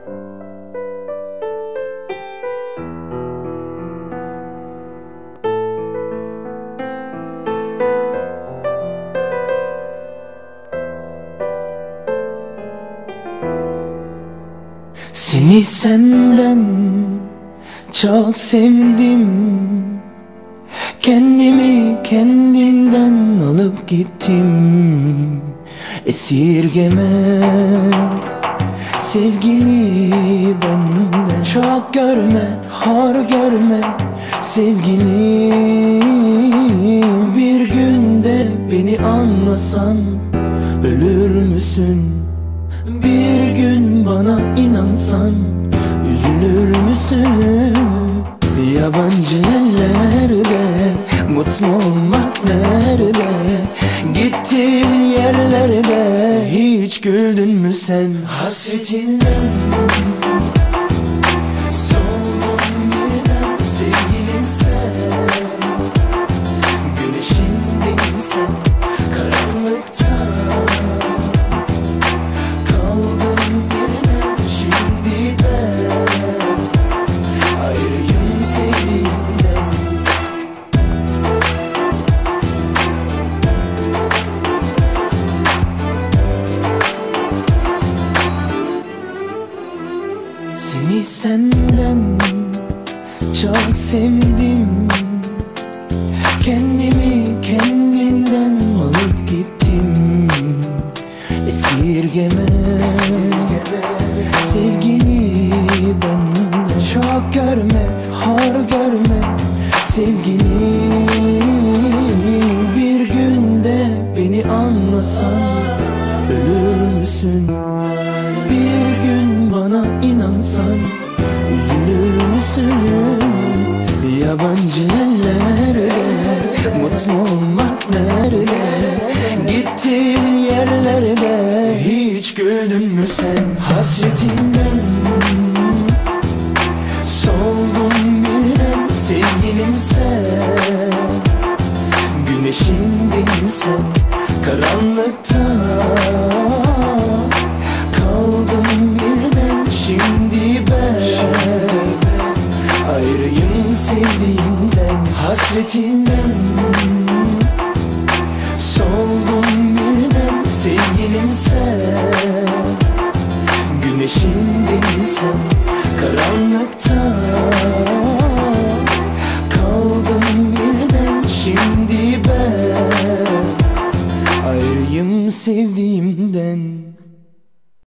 Seni senden çok sevdim, kendimi kendimden alıp gittim. Esirgeme sevgini benden, çok görme, hor görme sevgini. Bir günde beni anlasan ölür müsün? Bir gün bana inansan üzülür müsün? Yabancı ellerde mutlu olmak nerede? Gittiğin yerlerde hiç güldün mü sen? Hasretinden soldum birden sevgilim sen. Güneşindin sen karanlıkta. Seni senden çok sevdim, kendimi kendimden alıp gittim. Esirgeme sevgini benden, çok görme, hor görme sevgini. Bir günde beni anlasan ölür müsün? Bir gün bana inansan üzülür müsün? Yabancı ellerde mutlu olmak nerede? Gittiğin yerlerde hiç güldün mü sen? Hasretinden soldum birden sevgilim sen. Güneşindin sen karanlıkta.